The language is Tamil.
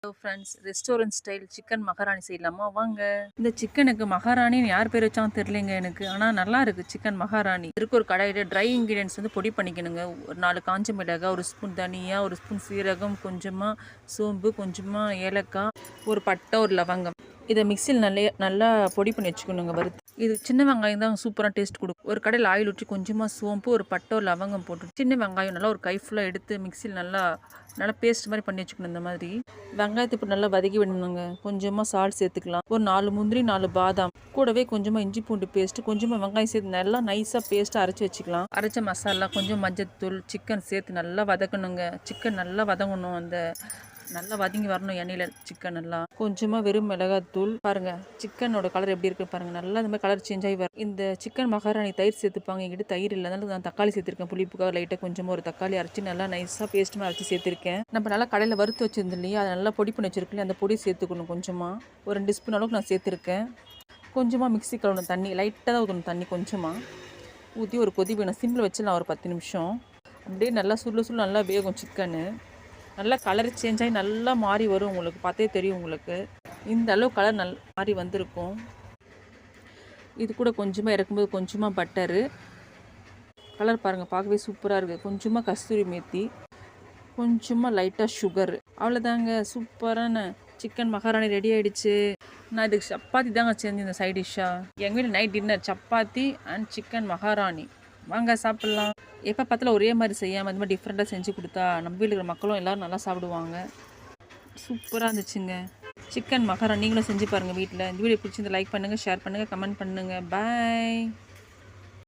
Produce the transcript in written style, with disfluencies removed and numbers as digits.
Hello friends, restaurant style chicken மகாராணி செய்யலாமா? வாங்க. இந்த சிக்கனுக்கு மகாராணின்னு யார் பேர் வச்சாலும் தெரியலைங்க எனக்கு. ஆனால் நல்லா இருக்கு சிக்கன் மகாராணி. இருக்க ஒரு கடாயில் ட்ரை இன்க்ரீடியன்ஸ் வந்து பொடி பண்ணிக்கணுங்க. ஒரு 4 காஞ்ச மிளகாய், ஒரு ஸ்பூன் தனியா, ஒரு ஸ்பூன் சீரகம், கொஞ்சமாக சோம்பு, கொஞ்சமாக ஏலக்காய், ஒரு பட்டை, ஒரு லவங்கம். இதை மிக்சியில் நல்லா பொடி பண்ணி வச்சுக்கணுங்க வறுத்து. இது சின்ன வெங்காயம் தான் சூப்பராக டேஸ்ட் கொடுக்கும். ஒரு கடையில் ஆயில் ஊற்றி கொஞ்சமாக சோம்பு, ஒரு பட்டை, ஒரு லவங்கம் போட்டு சின்ன வெங்காயம் நல்லா ஒரு கை ஃபுல்லாக எடுத்து மிக்சியில் நல்லா பேஸ்ட் மாதிரி பண்ணி வச்சுக்கணும். இந்த மாதிரி வெங்காயத்தை இப்போ நல்லா வதக்கி விடணுங்க. கொஞ்சமாக சால்ட் சேர்த்துக்கலாம். ஒரு 4 முந்திரி, 4 பாதாம், கூடவே கொஞ்சமாக இஞ்சி பூண்டு பேஸ்ட்டு, கொஞ்சமாக வெங்காயம் சேர்த்து நல்லா நைஸாக பேஸ்ட்டாக அரைச்சி வச்சுக்கலாம். அரைச்ச மசாலா, கொஞ்சம் மஞ்சத்தூள், சிக்கன் சேர்த்து நல்லா வதக்கணுங்க. சிக்கன் நல்லா வதங்கணும். அந்த நல்லா வதங்கி வரணும் எண்ணெயில். சிக்கன் நல்லா கொஞ்சமாக வெறும் மிளகாத்தூள். பாருங்க சிக்கனோட கலர் எப்படி இருக்கு பாருங்க. நல்லா இந்த மாதிரி கலர் சேஞ்ச் ஆகி வரும். இந்த சிக்கன் மகாராணி தயிர் சேர்த்துப்பாங்க. எங்கிட்ட தயிர் இல்லை, அதனால நான் தக்காளி சேர்த்துருக்கேன். புளிப்புக்காக லைட்டாக கொஞ்சமாக ஒரு தக்காளி அரைச்சி நல்லா நைஸாக பேஸ்ட் மாதிரி அரைச்சி சேர்த்துருக்கேன். நம்ம நல்லா கடையில் வறுத்து வச்சிருந்தோம் இல்லையா, அதை நல்லா பொடி பண்ணி வச்சிருக்கேன். அந்த பொடி சேர்த்துக்கணும். கொஞ்சமாக ஒரு 2 ஸ்பூன் அளவுக்கு நான் சேர்த்துருக்கேன். கொஞ்சமாக மிக்ஸி கழுவணும் தண்ணி, லைட்டாக தான் ஊற்றணும் தண்ணி. கொஞ்சமாக ஊற்றி ஒரு கொதி வேணும். சிம்மில் வச்சிடலாம் ஒரு 10 நிமிஷம். அப்படியே நல்லா சுள்ள நல்லா வேகும் சிக்கனு. நல்லா கலர் சேஞ்ச் ஆகி நல்லா மாறி வரும். உங்களுக்கு பார்த்தே தெரியும். உங்களுக்கு இந்த அளவு கலர் நல்லா மாறி வந்திருக்கும். இது கூட கொஞ்சமாக இறக்கும்போது கொஞ்சமாக பட்டரு. கலர் பாருங்கள், பார்க்கவே சூப்பராக இருக்குது. கொஞ்சமாக கஸ்தூரி மேத்தி, கொஞ்சமாக லைட்டாக சுகர். அவ்வளோதாங்க, சூப்பரான சிக்கன் மகாராணி ரெடி ஆகிடுச்சு. நான் இதுக்கு சப்பாத்தி தாங்க செஞ்சு இந்த சைட் டிஷ்ஷாக. எங்கள் வீட்டில் night dinner chapati and chicken மகாராணி. வாங்க சாப்பிட்லாம். எப்போ பார்த்தாலும் ஒரே மாதிரி செய்யாமல் இந்த மாதிரி டிஃப்ரெண்ட்டாக செஞ்சு கொடுத்தா நம்ம வீட்டில் இருக்கிற மக்களும் எல்லோரும் நல்லா சாப்பிடுவாங்க. சூப்பராக இருந்துச்சுங்க சிக்கன் மகாராணி. நீங்களும் செஞ்சு பாருங்கள் வீட்டில். இந்த வீடியோ பிடிச்சிருந்து லைக் பண்ணுங்கள், ஷேர் பண்ணுங்கள், கமெண்ட் பண்ணுங்கள். பாய்.